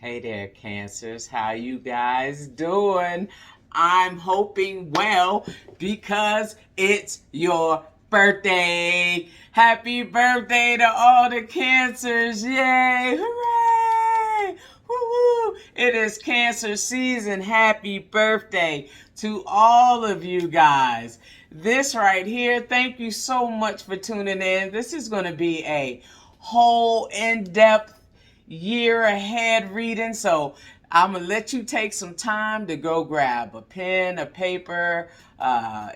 Hey there, Cancers. How you guys doing? I'm hoping well because it's your birthday. Happy birthday to all the Cancers. Yay! Hooray! Woo-hoo! It is Cancer season. Happy birthday to all of you guys. This right here, thank you so much for tuning in. This is going to be a whole in-depth year ahead reading. So I'm going to let you take some time to go grab a pen, a paper,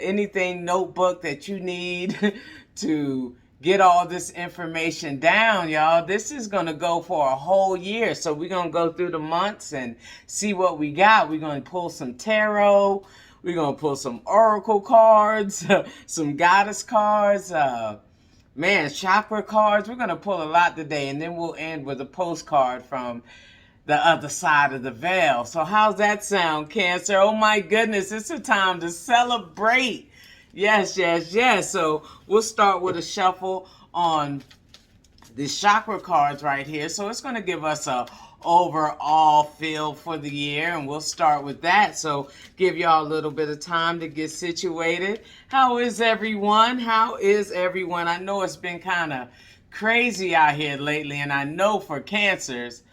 anything, notebook that you need to get all this information down, y'all. This is going to go for a whole year. So we're going to go through the months and see what we got. We're going to pull some tarot. We're going to pull some oracle cards, some goddess cards, man, chakra cards. We're going to pull a lot today, and then we'll end with a postcard from the other side of the veil. So how's that sound, Cancer? Oh my goodness, it's a time to celebrate. Yes, yes, yes. So we'll start with a shuffle on the chakra cards right here. So it's going to give us a overall feel for the year, and we'll start with that. So give y'all a little bit of time to get situated. How is everyone? How is everyone? I know it's been kind of crazy out here lately, and I know for Cancers,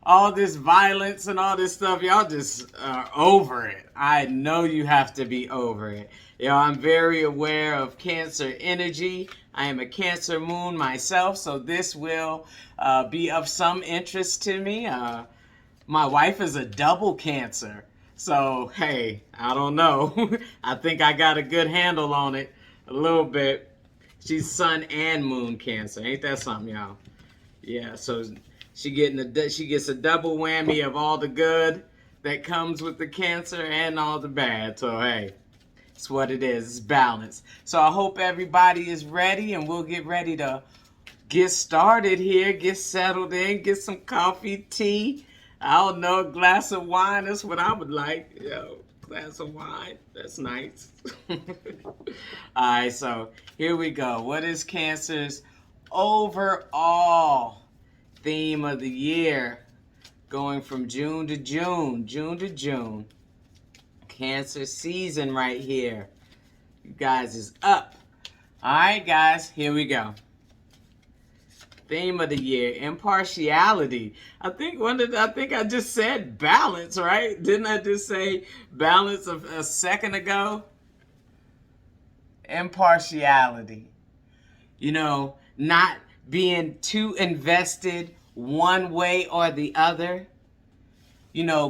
all this violence and all this stuff, y'all just are over it. I know you have to be over it. I'm very aware of Cancer energy. I am a Cancer moon myself, so this will be of some interest to me. My wife is a double Cancer, so hey, I don't know. I think I got a good handle on it a little bit. She's Sun and Moon Cancer. Ain't that something, y'all? Yeah, so she gets a double whammy of all the good that comes with the Cancer and all the bad. So hey, it's what it is. It's balance. So I hope everybody is ready, and we'll get ready to get started here, get settled in, get some coffee, tea. I don't know, a glass of wine. That's what I would like. Glass of wine. That's nice. All right, so here we go. What is Cancer's overall theme of the year, going from June to June, June to June? Cancer season right here. You guys is up. All right, guys, here we go. Theme of the year, impartiality. I think I just said balance, right? Didn't I just say balance a second ago? Impartiality. Not being too invested one way or the other.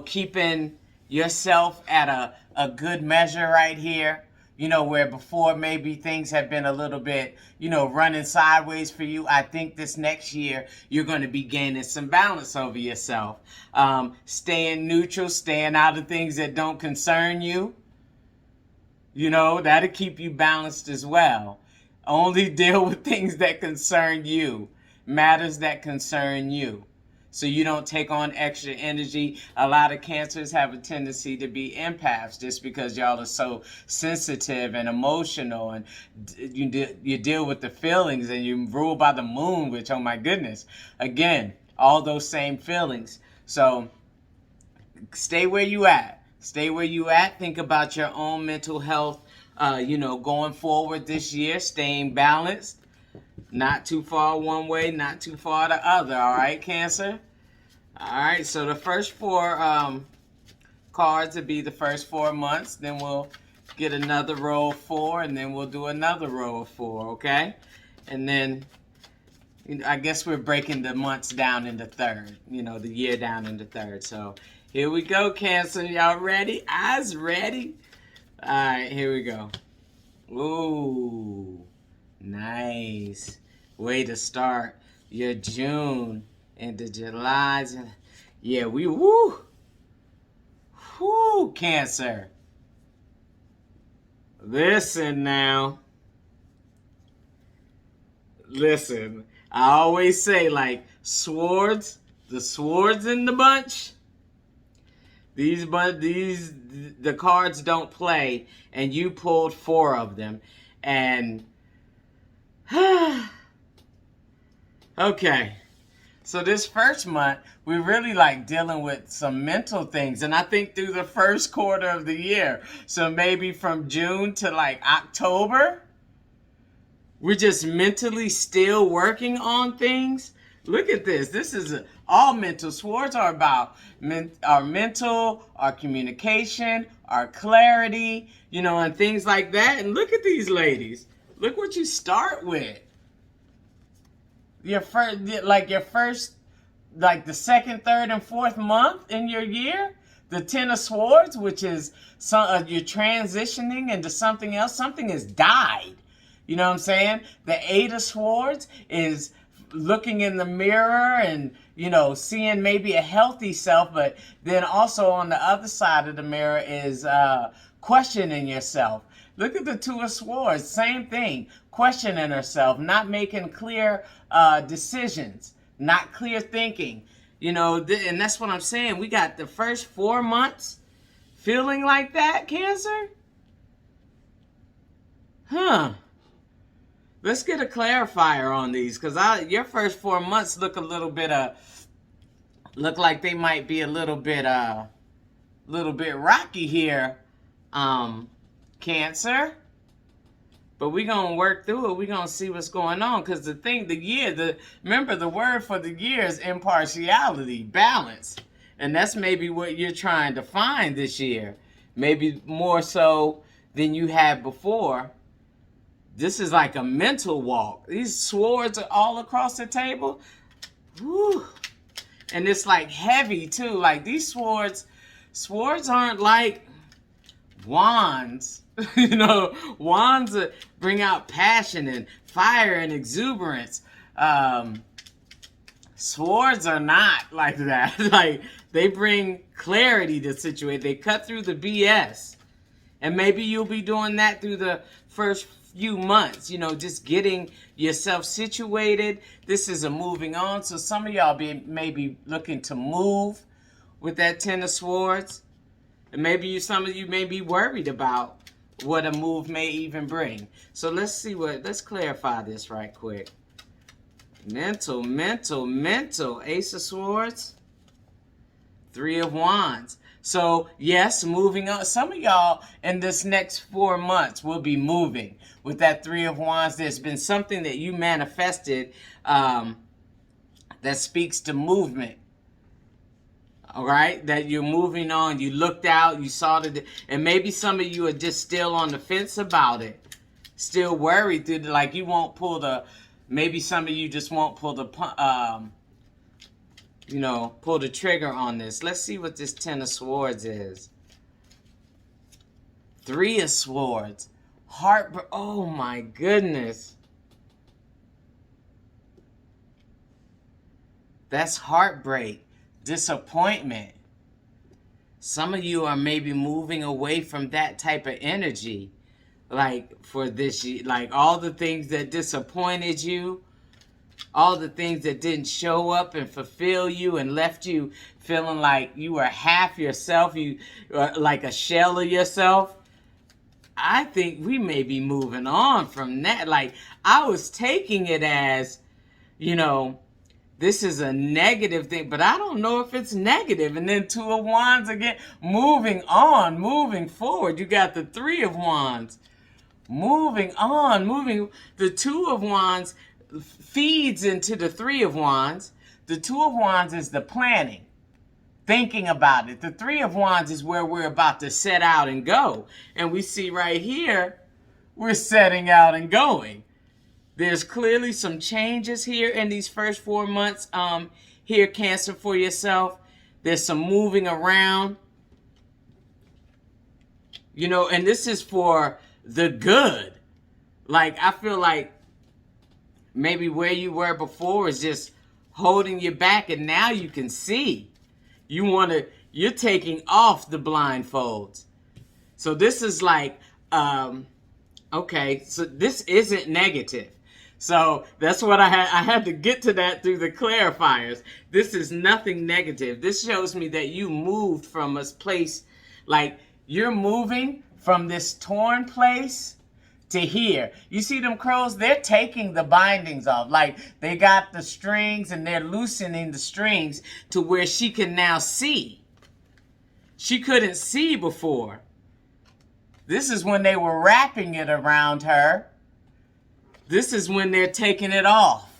Keeping yourself at a good measure right here. Where before maybe things have been a little bit, running sideways for you. I think this next year you're going to be gaining some balance over yourself. Staying neutral, staying out of things that don't concern you. That'll keep you balanced as well. Only deal with things that concern you, matters that concern you. So you don't take on extra energy. A lot of Cancers have a tendency to be empaths just because y'all are so sensitive and emotional, and you deal with the feelings, and you rule by the moon, which, oh my goodness, again, all those same feelings. So stay where you at. Stay where you at. Think about your own mental health, going forward this year, staying balanced. Not too far one way, not too far the other. All right, Cancer? All right, so the first four cards will be the first 4 months. Then we'll get another row of 4, and then we'll do another row of 4, okay? And then I guess we're breaking the months down into third, the year down into third. So here we go, Cancer. Y'all ready? Eyes ready? All right, here we go. Ooh, nice. Way to start your June into July. Yeah, woo, Cancer. Listen now. Listen, I always say, like, swords, the swords in the bunch, the cards don't play, and you pulled 4 of them, and okay. So this first month, we're really like dealing with some mental things. And I think through the first quarter of the year, so maybe from June to like October, we're just mentally still working on things. Look at this. This is all mental. Swords are about our mental, our communication, our clarity, and things like that. And look at these ladies. Look what you start with. Your first, like the second, third, and fourth month in your year. The Ten of Swords, which is you're transitioning into something else. Something has died. You know what I'm saying? The Eight of Swords is looking in the mirror and, seeing maybe a healthy self, but then also on the other side of the mirror is questioning yourself. Look at the Two of Swords, same thing, questioning herself, not making clear decisions, not clear thinking, and that's what I'm saying. We got the first 4 months feeling like that, Cancer? Huh. Let's get a clarifier on these, because your first 4 months look a little bit look like they might be a little bit rocky here, Cancer. But we're gonna work through it. We're gonna see what's going on, because remember the word for the year is impartiality, balance, and that's maybe what you're trying to find this year, maybe more so than you had before. This is like a mental walk. These swords are all across the table. Whew. And it's like heavy too. Like these swords aren't like wands. Wands bring out passion and fire and exuberance. Swords are not like that. Like they bring clarity to the situation. They cut through the BS. And maybe you'll be doing that through the first few months, just getting yourself situated. This is a moving on. So some of y'all may be looking to move with that Ten of Swords. And maybe some of you may be worried about what a move may even bring. So let's clarify this right quick. Mental. Ace of Swords. Three of Wands. So, yes, moving on. Some of y'all in this next 4 months will be moving with that Three of Wands. There's been something that you manifested that speaks to movement. All right? That you're moving on. You looked out. You saw it. And maybe some of you are just still on the fence about it. Still worried. Like you won't pull the... Maybe some of you just won't pull the... pull the trigger on this. Let's see what this Ten of Swords is. Three of Swords. Heartbreak. Oh my goodness. That's heartbreak. Disappointment. Some of you are maybe moving away from that type of energy. Like for this year. Like all the things that disappointed you. All the things that didn't show up and fulfill you and left you feeling like you were half yourself, you like a shell of yourself. I think we may be moving on from that. Like I was taking it as, this is a negative thing, but I don't know if it's negative. And then Two of Wands again, moving on, moving forward. You got the Three of Wands, moving on, the Two of Wands feeds into the Three of Wands. The Two of Wands is the planning, thinking about it. The Three of Wands is where we're about to set out and go. And we see right here, we're setting out and going. There's clearly some changes here in these first 4 months here, Cancer, for yourself. There's some moving around. And this is for the good. Like, I feel like maybe where you were before is just holding you back, and now you can see. You're taking off the blindfolds. So this is like, okay, so this isn't negative. So that's what I had to get to that through the clarifiers. This is nothing negative. This shows me that you moved from a place, like you're moving from this torn place to here. You see them crows? They're taking the bindings off. Like they got the strings and they're loosening the strings to where she can now see. She couldn't see before. This is when they were wrapping it around her. This is when they're taking it off.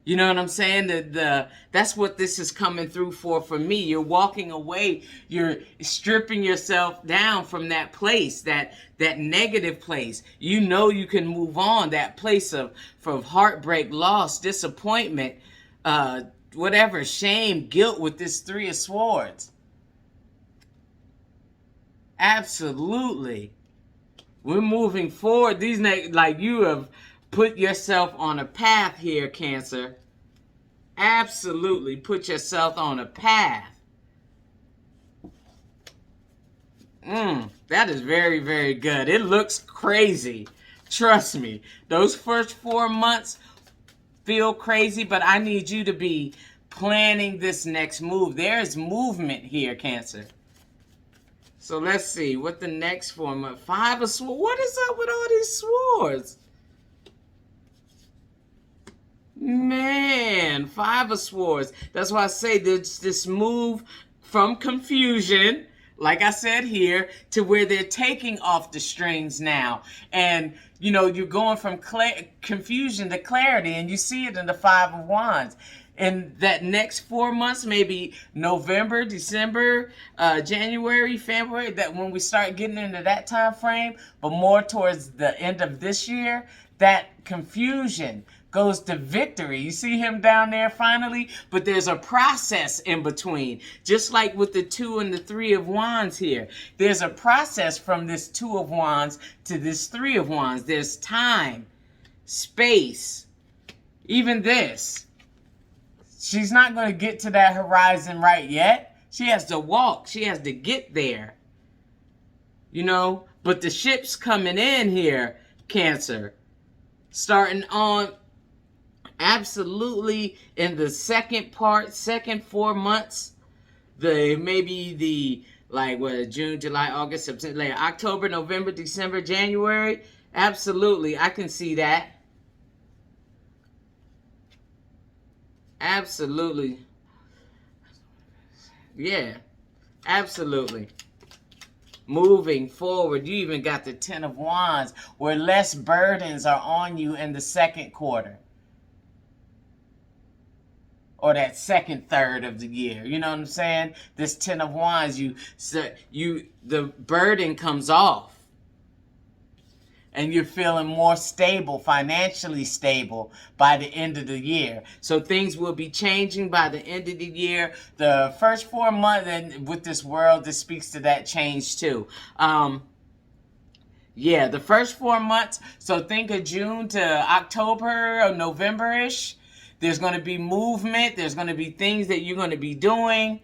You know what I'm saying? That's what this is coming through for me. You're walking away. You're stripping yourself down from that place, that negative place. You know you can move on. That place of heartbreak, loss, disappointment, whatever, shame, guilt with this Three of Swords. Absolutely. We're moving forward. These like you have put yourself on a path here, Cancer. Absolutely put yourself on a path. That is very, very good. It looks crazy. Trust me. Those first 4 months feel crazy, but I need you to be planning this next move. There's movement here, Cancer. So let's see what the next 4 months. 5 of Swords. What is up with all these swords? Man, 5 of Swords. That's why I say this move from confusion, like I said here, to where they're taking off the strings now. And, you know, you're going from confusion to clarity, and you see it in the 5 of Wands. In that next 4 months, maybe November, December, January, February, that when we start getting into that time frame, but more towards the end of this year, that confusion goes to victory. You see him down there finally, but there's a process in between. Just like with the 2 and the 3 of Wands here. There's a process from this 2 of Wands to this 3 of Wands. There's time, space, even this. She's not going to get to that horizon right yet. She has to walk. She has to get there. You know, but the ship's coming in here, Cancer. Starting on absolutely in the second 4 months. Maybe the June, July, August, September, October, November, December, January. Absolutely. I can see that. Absolutely. Yeah, absolutely. Moving forward, you even got the 10 of Wands, where less burdens are on you in the second quarter. Or that second third of the year. You know what I'm saying? This 10 of Wands, the burden comes off. And you're feeling more stable, financially stable by the end of the year. So things will be changing by the end of the year. The first 4 months, and with this world, this speaks to that change too. Yeah, the first 4 months. So think of June to October or November-ish. There's going to be movement. There's going to be things that you're going to be doing.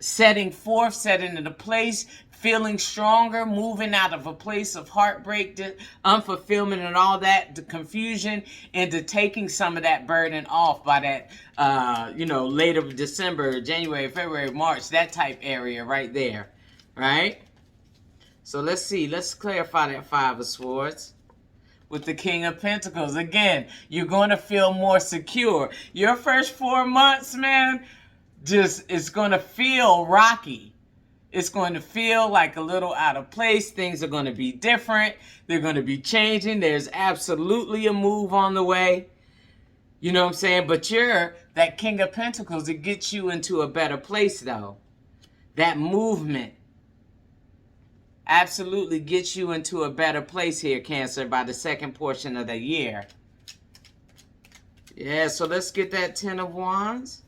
Setting into place. Feeling stronger, moving out of a place of heartbreak, unfulfillment, and all that, the confusion, into taking some of that burden off by that, later December, January, February, March, that type area right there, right? So let's see. Let's clarify that 5 of Swords. With the King of Pentacles. Again, you're going to feel more secure. Your first 4 months, man, it's going to feel rocky. It's going to feel like a little out of place. Things are going to be different. They're going to be changing. There's absolutely a move on the way. You know what I'm saying? But you're that King of Pentacles. It gets you into a better place, though. That movement absolutely gets you into a better place here, Cancer, by the second portion of the year. Yeah, so let's get that 10 of Wands.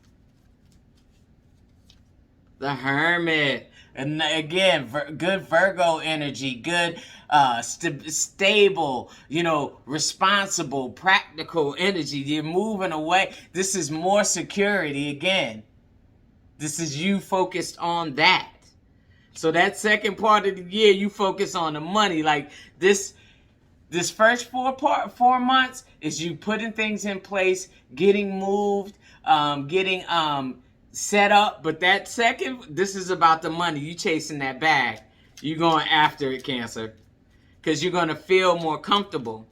The Hermit. And again, good Virgo energy, good stable, responsible, practical energy. You're moving away. This is more security again. This is you focused on that. So that second part of the year, you focus on the money. Like this first 4 months is you putting things in place, getting moved, getting set up. But that second, this is about the money. You chasing that bag. You going after it, Cancer. because you're going to feel more comfortable.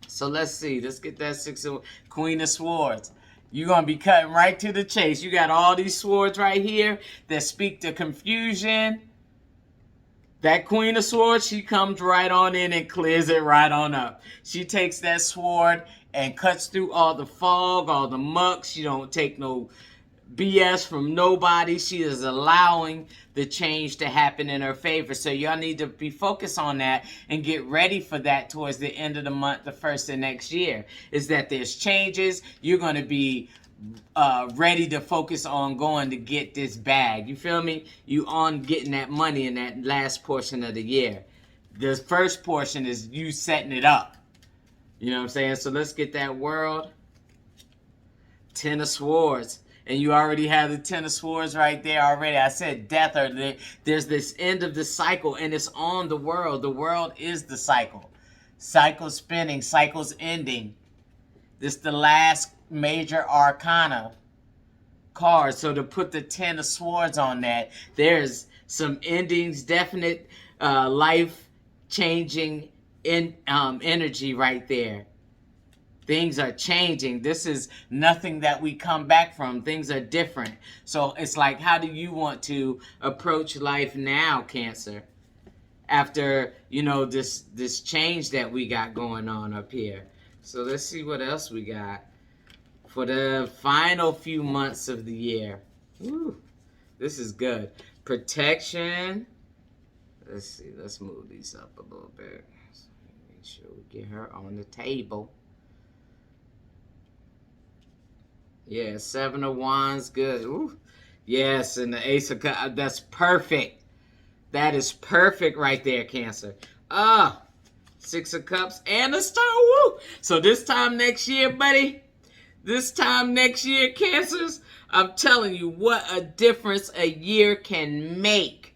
So let's see. Let's get that Queen of Swords. You're going to be cutting right to the chase. You got all these swords right here that speak to confusion. That Queen of Swords, she comes right on in and clears it right on up. She takes that sword and cuts through all the fog, all the muck. She don't take no BS from nobody. She is allowing the change to happen in her favor. So y'all need to be focused on that and get ready for that towards the end of the month, the first of next year. Is that there's changes. You're going to be ready to focus on going to get this bag. You feel me? You on getting that money in that last portion of the year. The first portion is you setting it up. You know what I'm saying? So let's get that World. Ten of Swords. And you already have the Ten of Swords right there already. I said death, or there's this end of the cycle, and it's on the world. The world is the cycle. Cycle spinning, cycles ending. This is the last major arcana card. So to put the Ten of Swords on that, there's some endings, definite life-changing energy right there. Things are changing. This is nothing that we come back from. Things are different. So it's like, how do you want to approach life now, Cancer? After, you know, this change that we got going on up here. So let's see what else we got for the final few months of the year. Ooh, this is good. Protection. Let's see. Let's move these up a little bit. So make sure we get her on the table. Yeah, Seven of Wands, good. Ooh. Yes, and the Ace of Cups, that's perfect. That is perfect right there, Cancer. Six of Cups and a Star. Woo! So this time next year, buddy, this time next year, Cancers, I'm telling you what a difference a year can make.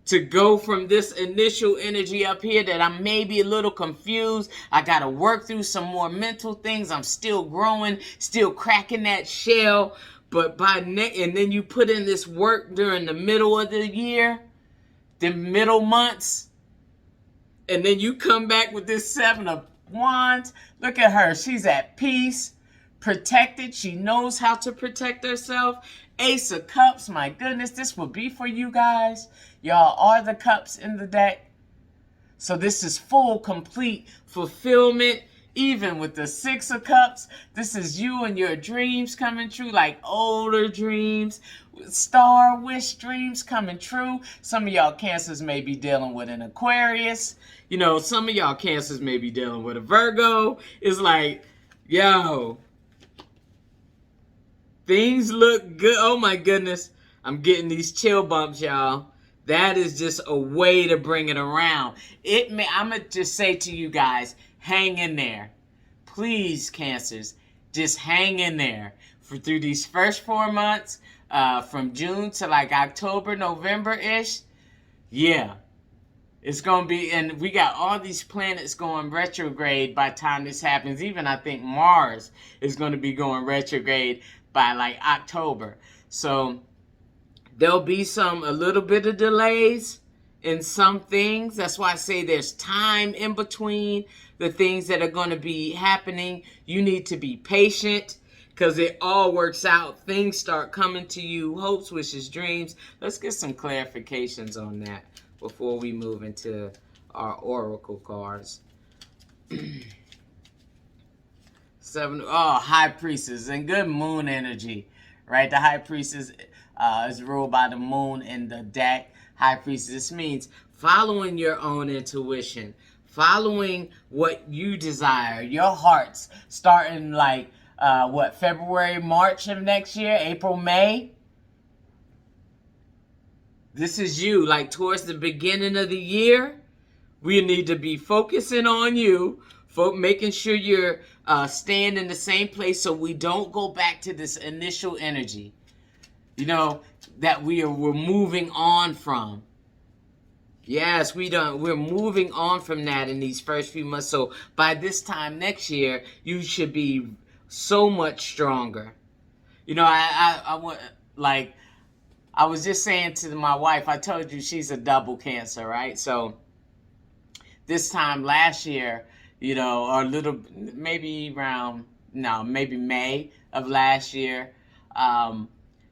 To go from this initial energy up here that I'm maybe a little confused. I got to work through some more mental things. I'm still growing, still cracking that shell. But and then you put in this work during the middle of the year, the middle months. And then you come back with this Seven of Wands. Look at her. She's at peace, protected. She knows how to protect herself. Ace of Cups. My goodness, this will be for you guys. Y'all are the cups in the deck. So this is full, complete fulfillment. Even with the Six of Cups, this is you and your dreams coming true, like older dreams, star wish dreams coming true. Some of y'all Cancers may be dealing with an Aquarius. You know, some of y'all Cancers may be dealing with a Virgo. It's like, yo, things look good. Oh my goodness. I'm getting these chill bumps, y'all. That is just a way to bring it around. I'm going to just say to you guys, hang in there. Please, Cancers, just hang in there. Through these first 4 months, from June to like October, November-ish. Yeah. It's going to be, and we got all these planets going retrograde by the time this happens. Even I think Mars is going to be going retrograde by like October. So there'll be a little bit of delays in some things. That's why I say there's time in between the things that are going to be happening. You need to be patient because it all works out. Things start coming to you, hopes, wishes, dreams. Let's get some clarifications on that before we move into our oracle cards. High Priestess and good moon energy, right? The High Priestess is ruled by the moon in the deck. High Priestess, this means following your own intuition, following what you desire, your hearts, starting like, February, March of next year, April, May. This is you, like towards the beginning of the year. We need to be focusing on you, making sure you're staying in the same place so we don't go back to this initial energy, you know, that we're moving on from. Yes, we're moving on from that in these first few months. So by this time next year, you should be so much stronger. You know, I was just saying to my wife, I told you she's a double Cancer, right? So this time last year, or a little, maybe around, no, maybe May of last year,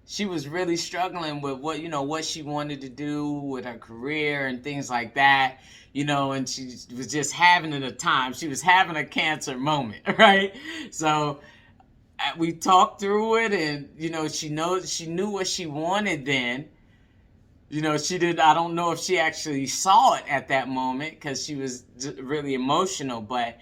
she was really struggling with what she wanted to do with her career and things like that, and she was just having a time. She was having a Cancer moment, right? So we talked through it, and she knew what she wanted then. She did. I don't know if she actually saw it at that moment because she was really emotional, but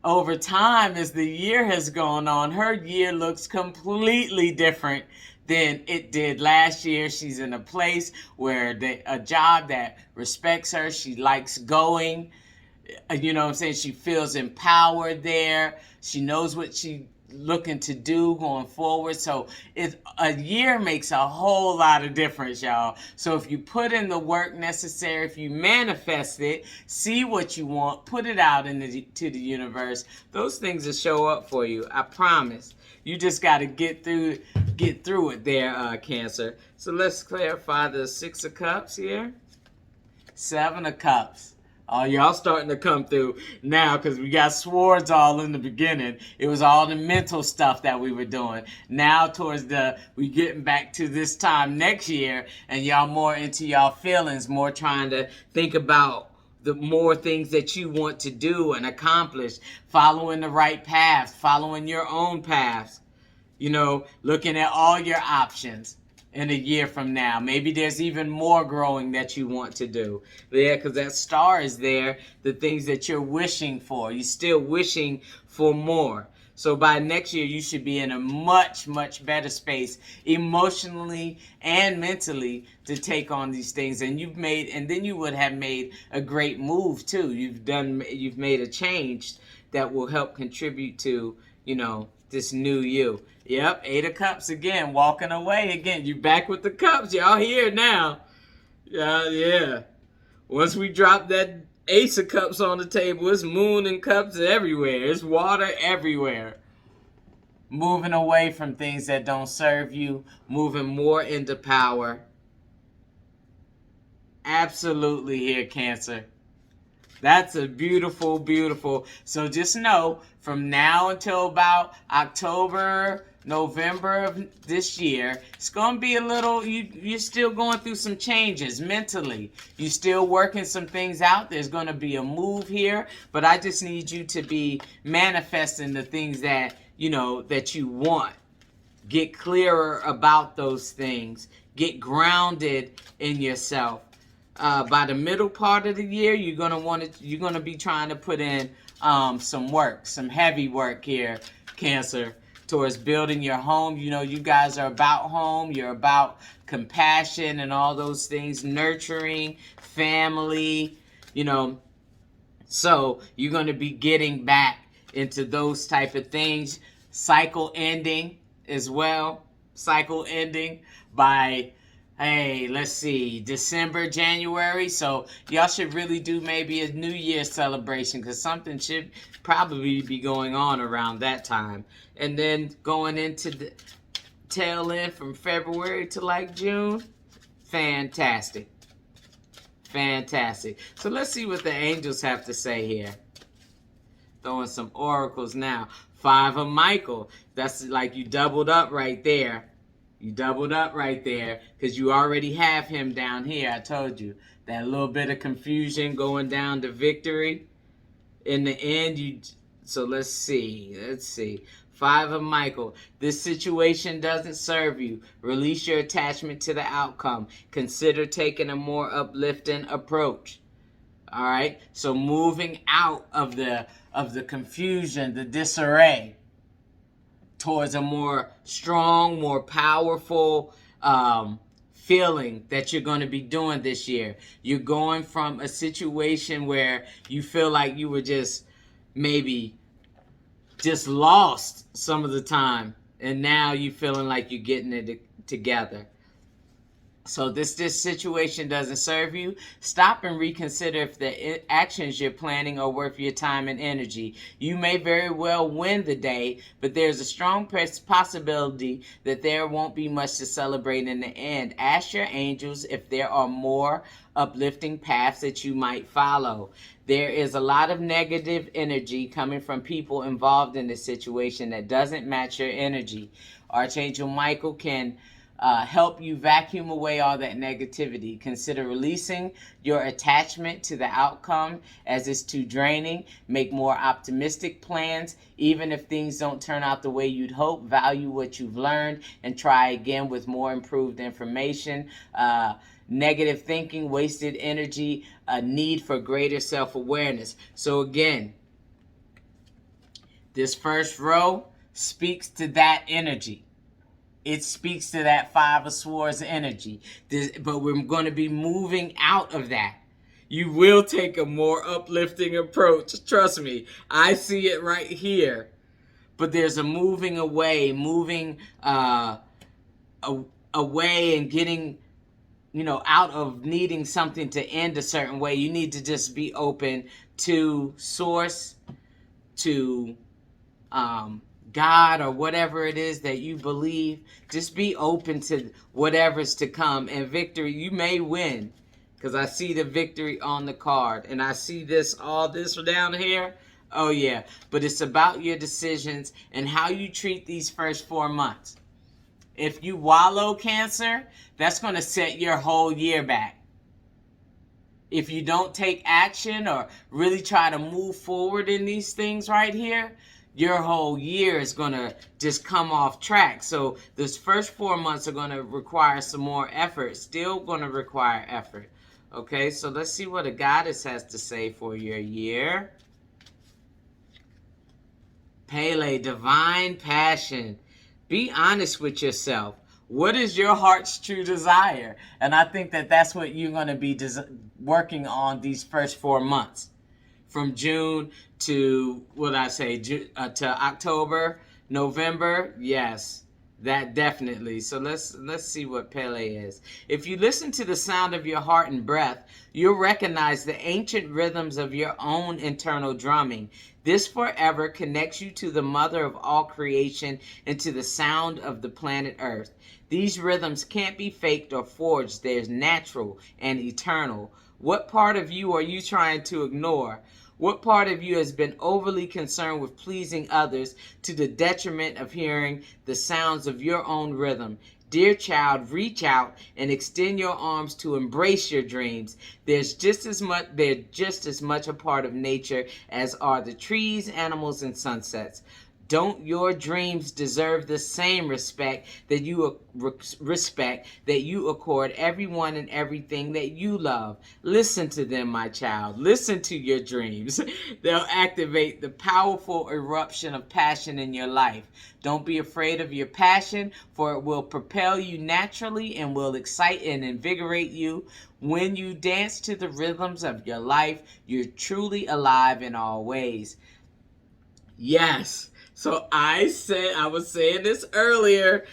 over time, as the year has gone on, her year looks completely different than it did last year. She's in a place where a job that respects her, she likes going. You know what I'm saying? She feels empowered there. She knows what she's looking to do going forward. So a year makes a whole lot of difference, y'all. So if you put in the work necessary, if you manifest it, see what you want, put it out to the universe, those things will show up for you. I promise. You just got to get through it there, Cancer. So let's clarify the 6 of Cups here. 7 of Cups. Oh, y'all starting to come through now because we got swords all in the beginning. It was all the mental stuff that we were doing. Now towards we getting back to this time next year, and y'all more into y'all feelings, more trying to think about the more things that you want to do and accomplish, following the right path, following your own paths, looking at all your options. In a year from now, maybe there's even more growing that you want to do. Yeah, because that star is there, the things that you're wishing for. You're still wishing for more. So by next year, you should be in a much, much better space emotionally and mentally to take on these things. And then you would have made a great move too. You've made a change that will help contribute to, this new you. Yep, 8 of Cups again, walking away again. You back with the cups. Y'all here now. Yeah. Once we drop that Ace of Cups on the table, it's moon and cups everywhere. It's water everywhere. Moving away from things that don't serve you. Moving more into power. Absolutely here, Cancer. That's a beautiful, beautiful. So just know, from now until about October, November of this year, it's going to be a little, you're still going through some changes mentally. You're still working some things out. There's going to be a move here, but I just need you to be manifesting the things that, that you want. Get clearer about those things. Get grounded in yourself. By the middle part of the year, you're gonna be trying to put in some work, some heavy work here, Cancer, towards building your home. You guys are about home. You're about compassion and all those things, nurturing, family. So you're gonna be getting back into those type of things. Cycle ending as well. Cycle ending by. Hey, let's see, December, January. So y'all should really do maybe a New Year's celebration because something should probably be going on around that time. And then going into the tail end from February to like June, fantastic. Fantastic. So let's see what the angels have to say here. Throwing some oracles now. 5 of Michael. That's like you doubled up right there. You doubled up right there because you already have him down here. I told you that little bit of confusion going down to victory. In the end, so let's see. 5 of Michael. This situation doesn't serve you. Release your attachment to the outcome. Consider taking a more uplifting approach. All right. So moving out of the confusion, the disarray, towards a more strong, more powerful feeling that you're going to be doing this year. You're going from a situation where you feel like you were just lost some of the time, and now you're feeling like you're getting it together. So this situation doesn't serve you, stop and reconsider if the actions you're planning are worth your time and energy. You may very well win the day, but there's a strong possibility that there won't be much to celebrate in the end. Ask your angels if there are more uplifting paths that you might follow. There is a lot of negative energy coming from people involved in this situation that doesn't match your energy. Archangel Michael can help you vacuum away all that negativity. Consider releasing your attachment to the outcome as it's too draining. Make more optimistic plans. Even if things don't turn out the way you'd hope, value what you've learned and try again with more improved information. Negative thinking, wasted energy, a need for greater self-awareness. So again, this first row speaks to that energy. It speaks to that Five of Swords energy. But we're going to be moving out of that. You will take a more uplifting approach. Trust me. I see it right here. But there's a moving away, away and getting, out of needing something to end a certain way. You need to just be open to source, to God or whatever it is that you believe. Just be open to whatever's to come. And victory, you may win. Because I see the victory on the card. And I see all this down here. Oh yeah. But it's about your decisions and how you treat these first 4 months. If you wallow, Cancer, that's going to set your whole year back. If you don't take action or really try to move forward in these things right here, your whole year is going to just come off track. So this first 4 months are going to require some more effort. Still going to require effort. Okay, so let's see what a goddess has to say for your year. Pele, divine passion. Be honest with yourself. What is your heart's true desire? And I think that that's what you're going to be working on these first 4 months. From June to, to October, November, yes, that definitely. So let's see what Pele is. If you listen to the sound of your heart and breath, you'll recognize the ancient rhythms of your own internal drumming. This forever connects you to the mother of all creation and to the sound of the planet Earth. These rhythms can't be faked or forged. They're natural and eternal. What part of you are you trying to ignore? What part of you has been overly concerned with pleasing others to the detriment of hearing the sounds of your own rhythm? Dear child, reach out and extend your arms to embrace your dreams. They're just as much a part of nature as are the trees, animals, and sunsets. Don't your dreams deserve the same respect that you accord everyone and everything that you love? Listen to them, my child. Listen to your dreams. They'll activate the powerful eruption of passion in your life. Don't be afraid of your passion, for it will propel you naturally and will excite and invigorate you. When you dance to the rhythms of your life, you're truly alive in all ways. Yes. So I was saying this earlier.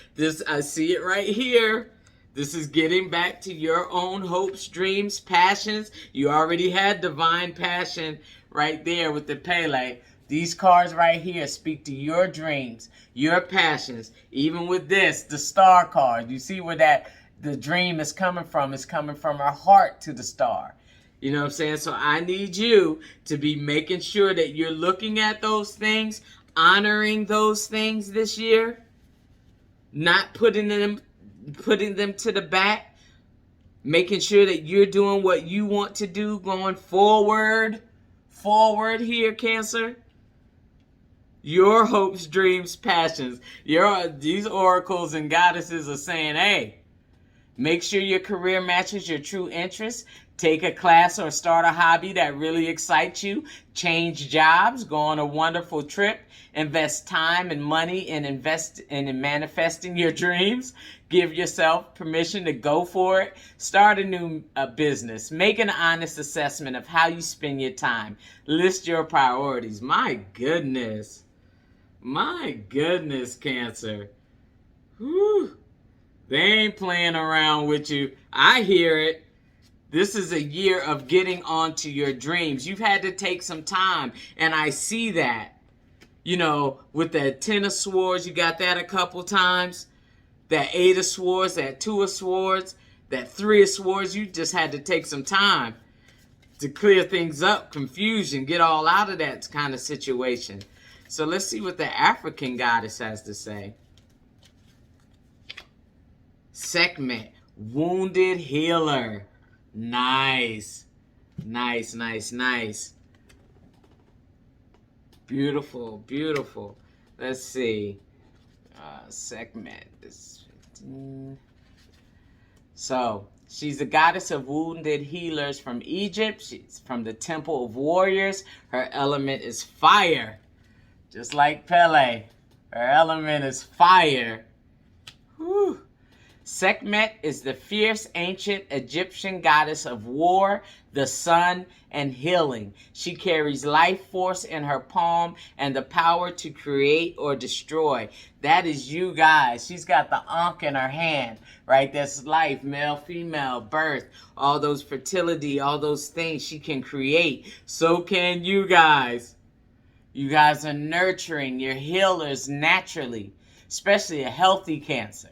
I see it right here. This is getting back to your own hopes, dreams, passions. You already had divine passion right there with the Pele. These cards right here speak to your dreams, your passions. Even with this, the star card, you see where the dream is coming from. It's coming from our heart to the star. You know what I'm saying? So I need you to be making sure that you're looking at those things, honoring those things this year, not putting them to the back, making sure that you're doing what you want to do going forward here, Cancer. Your hopes, dreams, passions. These oracles and goddesses are saying, hey, make sure your career matches your true interests. Take a class or start a hobby that really excites you. Change jobs. Go on a wonderful trip. Invest time and money and invest in manifesting your dreams. Give yourself permission to go for it. Start a new business. Make an honest assessment of how you spend your time. List your priorities. My goodness. My goodness, Cancer. Whew. They ain't playing around with you. I hear it. This is a year of getting onto your dreams. You've had to take some time, and I see that. You know, with that 10 of swords, you got that a couple times. That 8 of swords, that 2 of swords, that 3 of swords. You just had to take some time to clear things up, confusion, get all out of that kind of situation. So let's see what the African goddess has to say. Sekhmet, wounded healer. Nice. Nice, nice, nice. Beautiful, beautiful. Let's see. Sekhmet is 15. So, she's the goddess of wounded healers from Egypt. She's from the Temple of Warriors. Her element is fire. Just like Pele. Her element is fire. Whew. Sekhmet is the fierce ancient Egyptian goddess of war, the sun, and healing. She carries life force in her palm and the power to create or destroy. That is you guys. She's got the Ankh in her hand, right? That's life, male, female, birth, all those fertility, all those things she can create. So can you guys. You guys are nurturing. You're healers naturally, especially a healthy Cancer.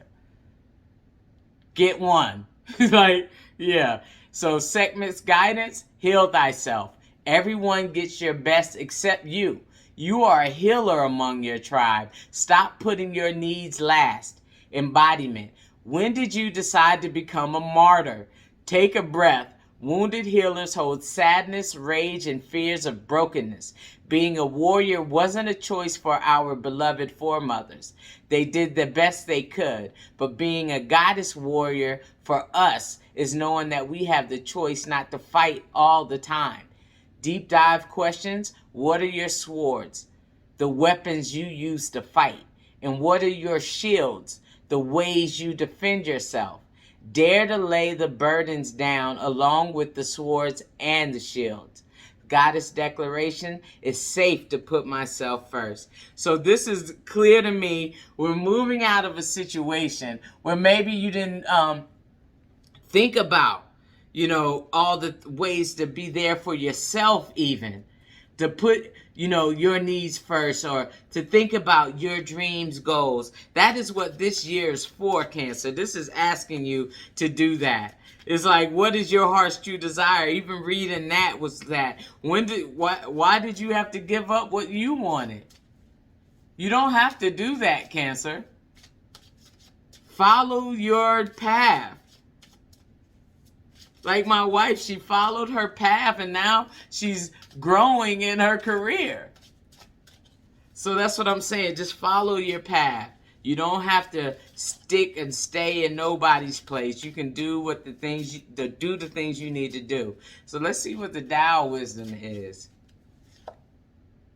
Get one. Like, yeah. So Sekhmet's guidance, heal thyself. Everyone gets your best except you. You are a healer among your tribe. Stop putting your needs last. Embodiment. When did you decide to become a martyr? Take a breath. Wounded healers hold sadness, rage, and fears of brokenness. Being a warrior wasn't a choice for our beloved foremothers. They did the best they could. But being a goddess warrior for us is knowing that we have the choice not to fight all the time. Deep dive questions. What are your swords? The weapons you use to fight. And what are your shields? The ways you defend yourself. Dare to lay the burdens down along with the swords and the shields. Goddess declaration is safe to put myself first. So this is clear to me. We're moving out of a situation where maybe you didn't think about, all the ways to be there for yourself, even to put, your needs first, or to think about your dreams, goals. That is what this year is for, Cancer. This is asking you to do that. It's like, what is your heart's true desire? Even reading that was that. Why did you have to give up what you wanted? You don't have to do that, Cancer. Follow your path. Like my wife, she followed her path and now she's growing in her career. So that's what I'm saying. Just follow your path. You don't have to stick and stay in nobody's place. You can do the things you need to do. So let's see what the Tao wisdom is.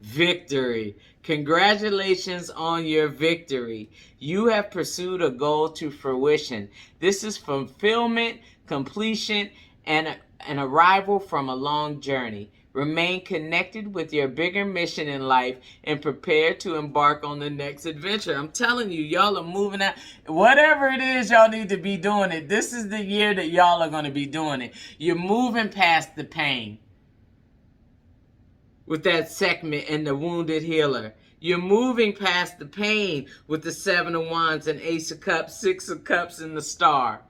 Victory. Congratulations on your victory. You have pursued a goal to fruition. This is fulfillment, completion, and an arrival from a long journey. Remain connected with your bigger mission in life and prepare to embark on the next adventure. I'm telling you, y'all are moving out. Whatever it is y'all need to be doing it, this is the year that y'all are going to be doing it. You're moving past the pain with that Sekhmet and the wounded healer. You're moving past the pain with the 7 of Wands and Ace of Cups, 6 of Cups, and the Star.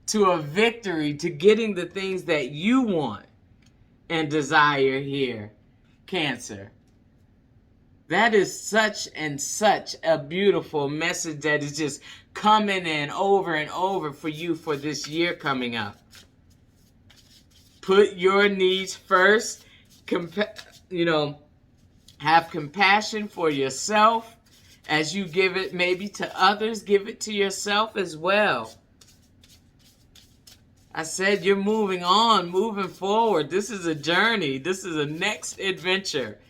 To a victory, to getting the things that you want and desire here, Cancer. That is such and such a beautiful message that is just coming in over and over for you for this year coming up. Put your needs first. Have compassion for yourself as you give it maybe to others. Give it to yourself as well. I said you're moving on, moving forward. This is a journey. This is a next adventure.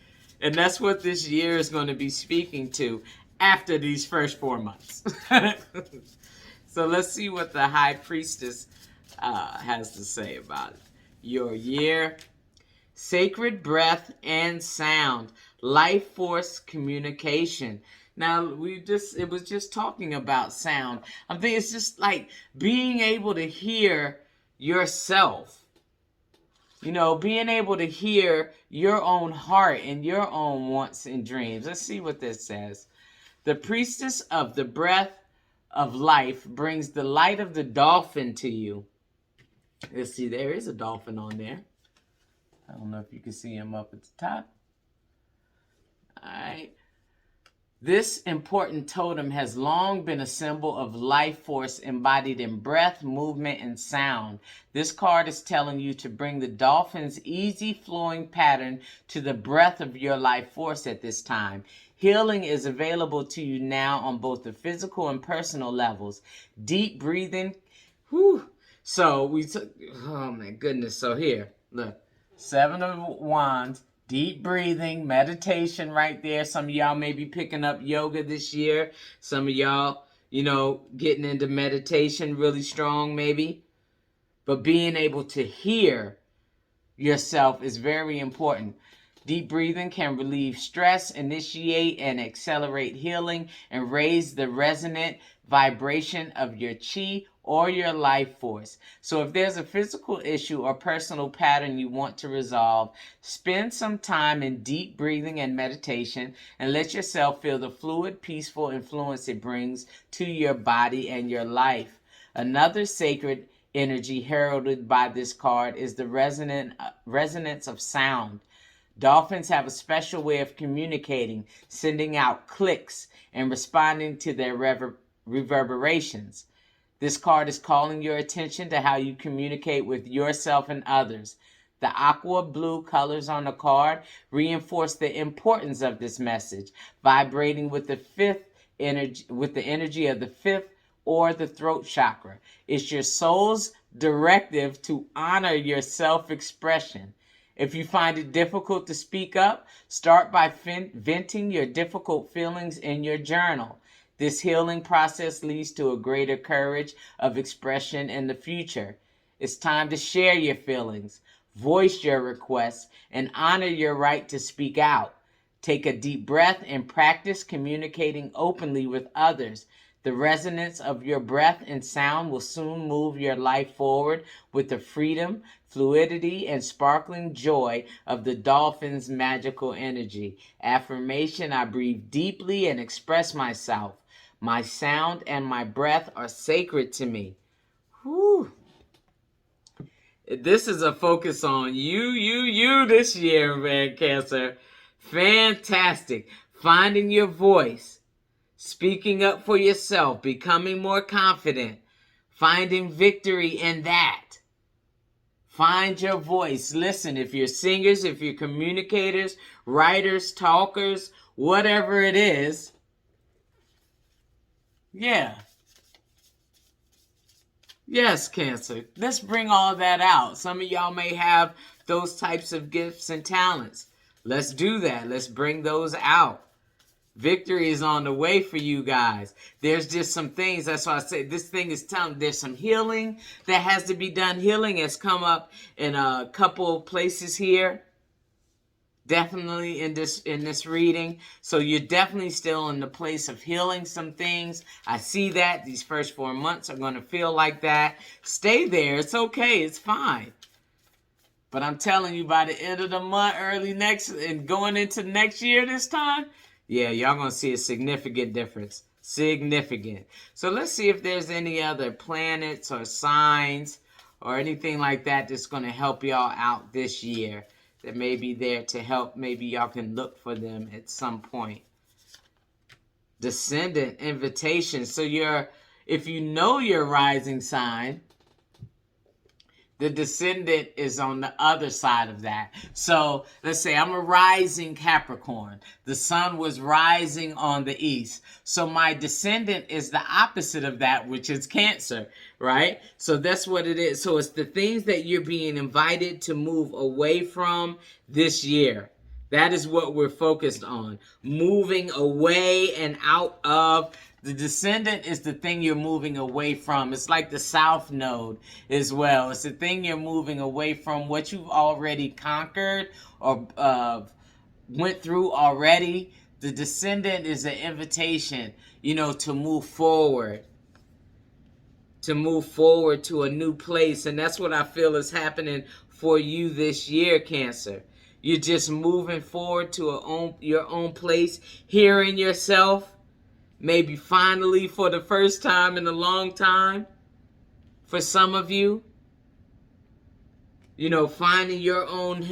And that's what this year is going to be speaking to after these first 4 months. So let's see what the High Priestess has to say about your year. Sacred breath and sound. Life force communication. Now it was just talking about sound. I think it's just like being able to hear yourself. You know, being able to hear your own heart and your own wants and dreams. Let's see what this says. The priestess of the breath of life brings the light of the dolphin to you. Let's see, there is a dolphin on there. I don't know if you can see him up at the top. All right. This important totem has long been a symbol of life force embodied in breath, movement, and sound. This card is telling you to bring the dolphin's easy flowing pattern to the breath of your life force at this time. Healing is available to you now on both the physical and personal levels. Deep breathing. Whew. So we took, oh my goodness. So here, look, 7 of Wands. Deep breathing, meditation right there. Some of y'all may be picking up yoga this year. Some of y'all, you know, getting into meditation really strong maybe. But being able to hear yourself is very important. Deep breathing can relieve stress, initiate and accelerate healing, and raise the resonant vibration of your chi or your life force. So if there's a physical issue or personal pattern you want to resolve, spend some time in deep breathing and meditation and let yourself feel the fluid, peaceful influence it brings to your body and your life. Another sacred energy heralded by this card is the resonance of sound. Dolphins have a special way of communicating, sending out clicks and responding to their reverberations. This card is calling your attention to how you communicate with yourself and others. The aqua blue colors on the card reinforce the importance of this message, vibrating with the energy of the fifth or the throat chakra. It's your soul's directive to honor your self-expression. If you find it difficult to speak up, start by venting your difficult feelings in your journal. This healing process leads to a greater courage of expression in the future. It's time to share your feelings, voice your requests, and honor your right to speak out. Take a deep breath and practice communicating openly with others. The resonance of your breath and sound will soon move your life forward with the freedom, fluidity, and sparkling joy of the dolphin's magical energy. Affirmation: I breathe deeply and express myself. My sound and my breath are sacred to me. Whew. This is a focus on you this year, man, Cancer. Fantastic. Finding your voice. Speaking up for yourself. Becoming more confident. Finding victory in that. Find your voice. Listen, if you're singers, if you're communicators, writers, talkers, whatever it is, yeah. Yes, Cancer. Let's bring all that out. Some of y'all may have those types of gifts and talents. Let's do that. Let's bring those out. Victory is on the way for you guys. There's just some things. That's why I say this thing is telling. There's some healing that has to be done. Healing has come up in a couple places here. Definitely in this reading. So you're definitely still in the place of healing some things. I see that. These first 4 months are going to feel like that. Stay there. It's okay. It's fine. But I'm telling you, by the end of the month, early next, and going into next year this time, yeah, y'all going to see a significant difference. Significant. So let's see if there's any other planets or signs or anything like that that's going to help y'all out this year. That may be there to help. Maybe y'all can look for them at some point. Descendant invitation. So if you know your rising sign, the descendant is on the other side of that. So let's say I'm a rising Capricorn. The sun was rising on the east. So my descendant is the opposite of that, which is Cancer, right? So that's what it is. So it's the things that you're being invited to move away from this year. That is what we're focused on. Moving away and out of. The descendant is the thing you're moving away from. It's like the south node as well. It's the thing you're moving away from, what you've already conquered or went through already. The Descendant is an invitation, to move forward. To move forward to a new place. And that's what I feel is happening for you this year, Cancer. You're just moving forward to your own place, hearing yourself, maybe finally for the first time in a long time for some of you. Finding your own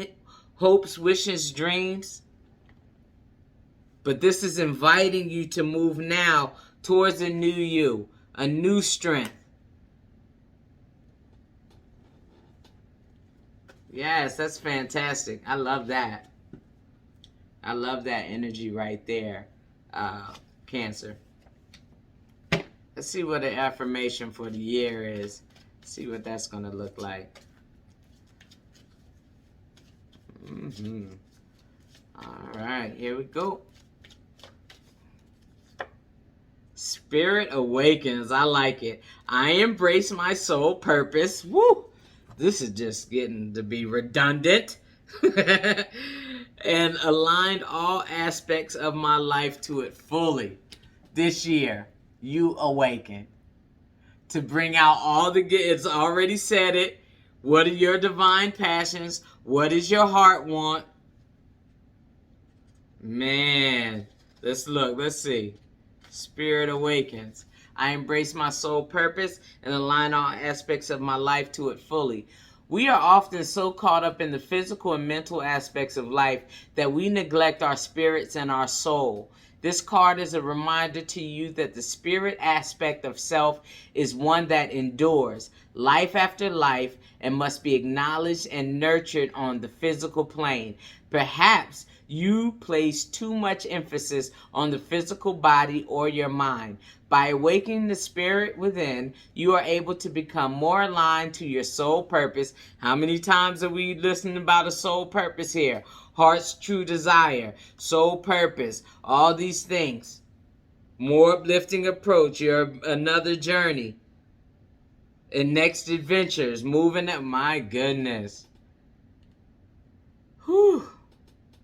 hopes, wishes, dreams. But this is inviting you to move now towards a new you, a new strength. Yes, that's fantastic. I love that. I love that energy right there, Cancer. Let's see what the affirmation for the year is. See what that's going to look like. All right, here we go. Spirit awakens. I like it. I embrace my soul purpose. Woo! This is just getting to be redundant. And aligned all aspects of my life to it fully. This year, you awaken. To bring out all the good. It's already said it. What are your divine passions? What does your heart want? Man, let's look. Let's see. Spirit awakens. I embrace my soul purpose and align all aspects of my life to it fully. We are often so caught up in the physical and mental aspects of life that we neglect our spirits and our soul. This card is a reminder to you that the spirit aspect of self is one that endures life after life and must be acknowledged and nurtured on the physical plane. Perhaps you place too much emphasis on the physical body or your mind. By awakening the spirit within, you are able to become more aligned to your soul purpose. How many times are we listening about a soul purpose here? Heart's true desire, soul purpose, all these things. More uplifting approach, your another journey. And next adventures, moving up. My goodness. Whew.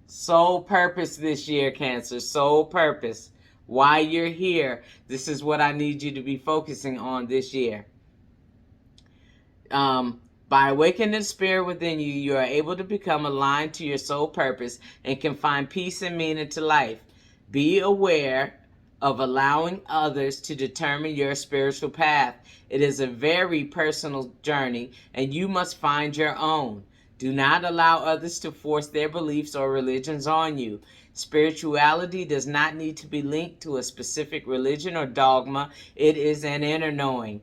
Soul purpose this year, Cancer. Soul purpose. Why you're here. This is what I need you to be focusing on this year. By awakening the spirit within you, you are able to become aligned to your soul purpose and can find peace and meaning to life. Be aware of allowing others to determine your spiritual path. It is a very personal journey, and you must find your own. Do not allow others to force their beliefs or religions on you. Spirituality does not need to be linked to a specific religion or dogma. It is an inner knowing,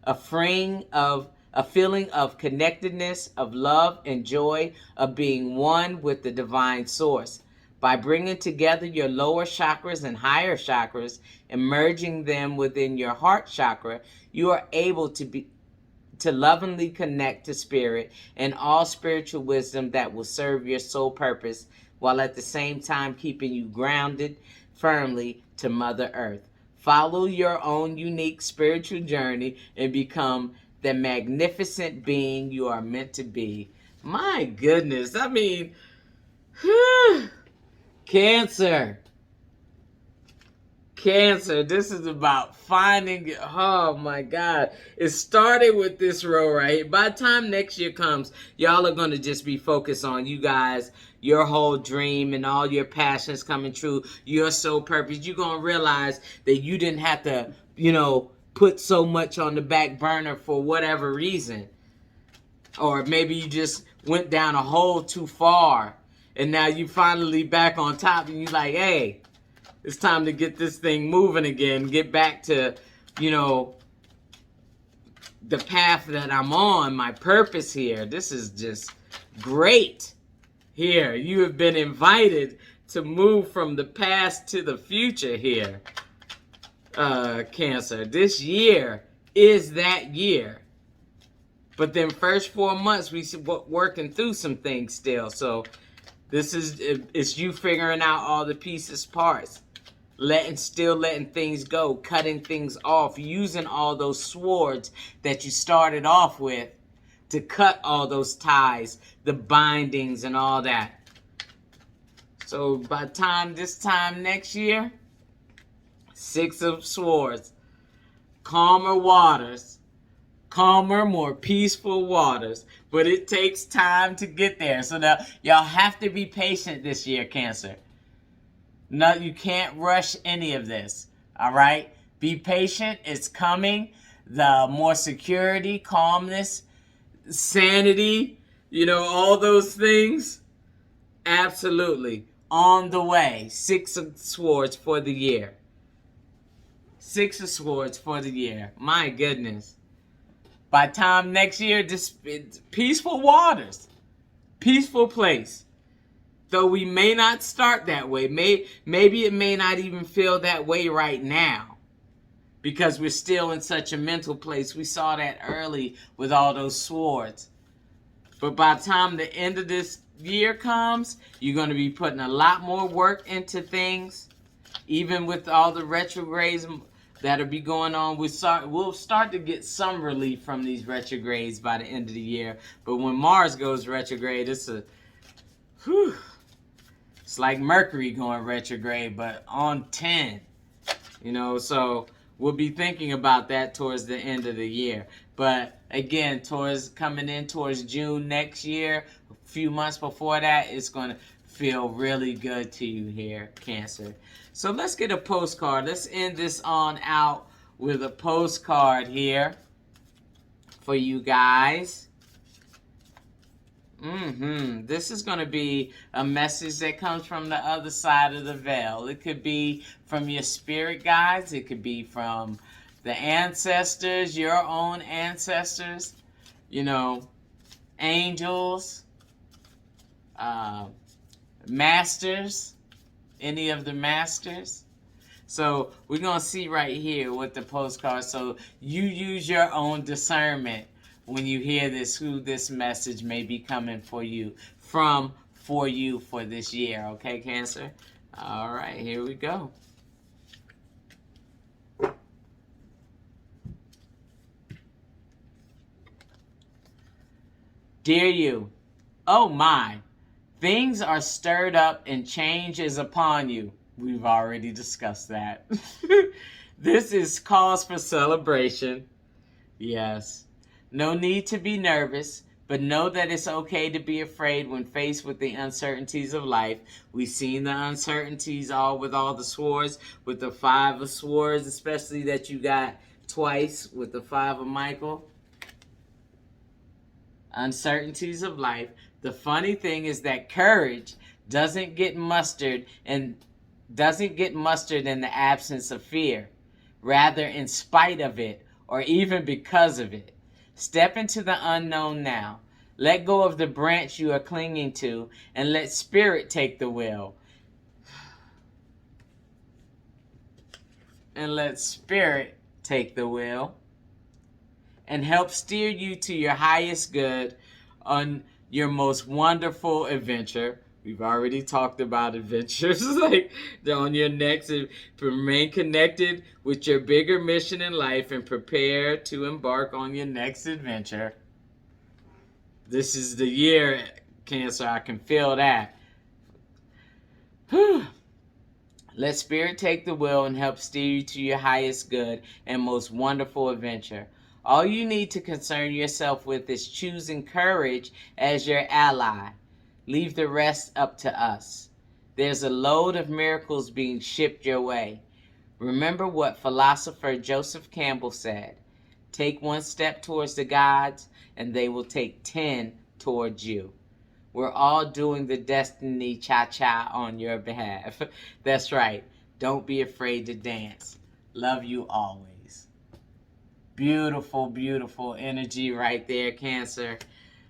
a feeling of connectedness, of love and joy, of being one with the divine source. By bringing together your lower chakras and higher chakras and merging them within your heart chakra, you are able to lovingly connect to spirit and all spiritual wisdom that will serve your soul purpose, while at the same time keeping you grounded firmly to Mother Earth. Follow your own unique spiritual journey and become the magnificent being you are meant to be. My goodness, I mean, Cancer. Cancer, this is about finding, oh my God. It started with this row right here. By the time next year comes, y'all are going to just be focused on you guys, your whole dream and all your passions coming true, your soul purpose. You're going to realize that you didn't have to, put so much on the back burner for whatever reason. Or maybe you just went down a hole too far and now you finally back on top and you're like, hey, it's time to get this thing moving again, get back to, the path that I'm on, my purpose here. This is just great. Here, you have been invited to move from the past to the future here, Cancer. This year is that year. But then first 4 months, we working through some things still. So this is, it's you figuring out all the pieces, parts. Letting things go, cutting things off, using all those swords that you started off with to cut all those ties, the bindings and all that. So by this time next year, Six of Swords, calmer waters, calmer, more peaceful waters. But it takes time to get there. So now y'all have to be patient this year, Cancer. No, you can't rush any of this. All right? Be patient. It's coming. The more security, calmness, sanity, all those things. Absolutely. On the way. Six of Swords for the year. Six of Swords for the year. My goodness. By time next year, it's peaceful waters. Peaceful place. Though we may not start that way. Maybe it may not even feel that way right now. Because we're still in such a mental place. We saw that early with all those swords. But by the time the end of this year comes, you're going to be putting a lot more work into things. Even with all the retrogrades that'll be going on, we'll start to get some relief from these retrogrades by the end of the year. But when Mars goes retrograde, it's like Mercury going retrograde, but on 10. So we'll be thinking about that towards the end of the year. But again, coming in towards June next year, a few months before that, it's going to feel really good to you here, Cancer. So let's get a postcard. Let's end this on out with a postcard here for you guys. This is going to be a message that comes from the other side of the veil. It could be from your spirit guides. It could be from the ancestors, your own ancestors, angels, masters, any of the masters. So we're going to see right here with the postcard. So you use your own discernment when you hear this, who this message may be coming for you for this year. Okay, Cancer? All right, here we go. Dear you, oh my, things are stirred up and change is upon you. We've already discussed that. This is cause for celebration. Yes. No need to be nervous, but know that it's okay to be afraid when faced with the uncertainties of life. We've seen the uncertainties with all the swords, with the Five of Swords, especially that you got twice with the Five of Michael. Uncertainties of life. The funny thing is that courage doesn't get mustered in the absence of fear, rather in spite of it or even because of it. Step into the unknown now. Let go of the branch you are clinging to and let spirit take the wheel. And let spirit take the wheel and help steer you to your highest good on your most wonderful adventure. We've already talked about adventures, like on your next. Remain connected with your bigger mission in life and prepare to embark on your next adventure. This is the year, Cancer. I can feel that. Let spirit take the wheel and help steer you to your highest good and most wonderful adventure. All you need to concern yourself with is choosing courage as your ally. Leave the rest up to us. There's a load of miracles being shipped your way. Remember what philosopher Joseph Campbell said. Take one step towards the gods, and they will take 10 towards you. We're all doing the destiny cha-cha on your behalf. That's right. Don't be afraid to dance. Love you always. Beautiful, beautiful energy right there, Cancer.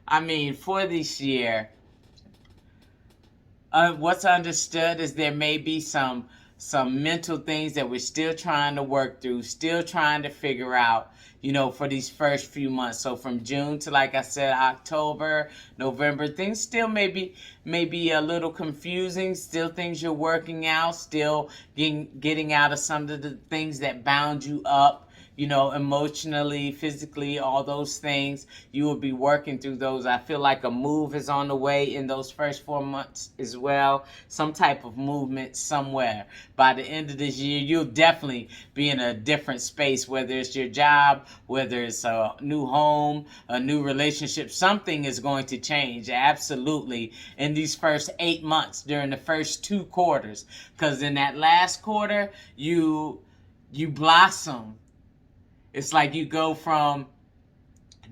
I mean, for this year, what's understood is there may be some mental things that we're still trying to work through, still trying to figure out, for these first few months. So from June to, like I said, October, November, things still may be a little confusing, still things you're working out, still getting out of some of the things that bound you up, emotionally, physically, all those things. You will be working through those. I feel like a move is on the way in those first 4 months as well. Some type of movement somewhere. By the end of this year, you'll definitely be in a different space, whether it's your job, whether it's a new home, a new relationship. Something is going to change, absolutely, in these first 8 months, during the first 2 quarters. Because in that last quarter, you blossom. It's like you go from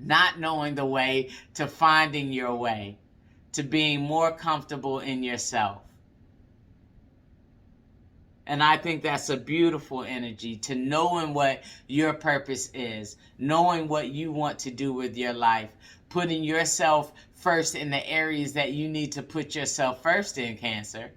not knowing the way to finding your way, to being more comfortable in yourself. And I think that's a beautiful energy, to knowing what your purpose is, knowing what you want to do with your life, putting yourself first in the areas that you need to put yourself first in, Cancer.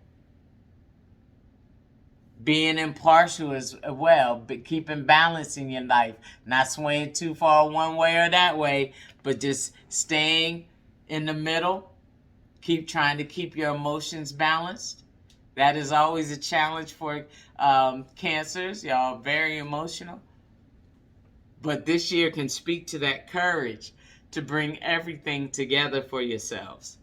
Being impartial as well, but keeping balance in your life, not swaying too far one way or that way, but just staying in the middle. Keep trying to keep your emotions balanced. That is always a challenge for Cancers. Y'all very emotional. But this year can speak to that courage to bring everything together for yourselves.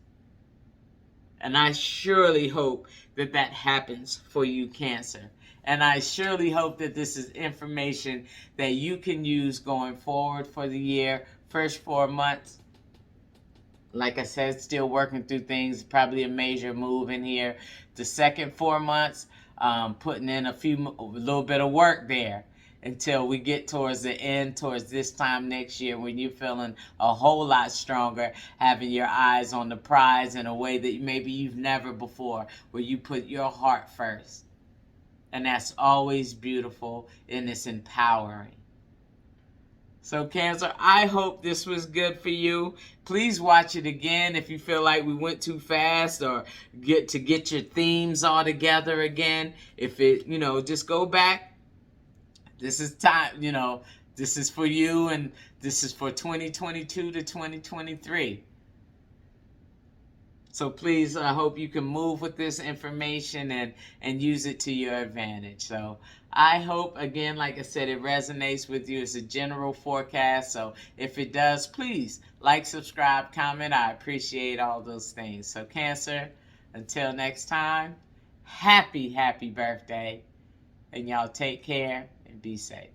And I surely hope that that happens for you, Cancer. And I surely hope that this is information that you can use going forward for the year. First 4 months, like I said, still working through things, probably a major move in here. The second 4 months, putting in a little bit of work there, until we get towards the end, towards this time next year, when you're feeling a whole lot stronger, having your eyes on the prize in a way that maybe you've never before, where you put your heart first. And that's always beautiful, and it's empowering. So Cancer, I hope this was good for you. Please watch it again if you feel like we went too fast, or get your themes all together again. If it, just go back. This is time, this is for you, and this is for 2022 to 2023. So please, I hope you can move with this information and use it to your advantage. So I hope, again, like I said, it resonates with you. It's a general forecast. So if it does, please like, subscribe, comment. I appreciate all those things. So Cancer, until next time, happy birthday. And y'all take care and be safe.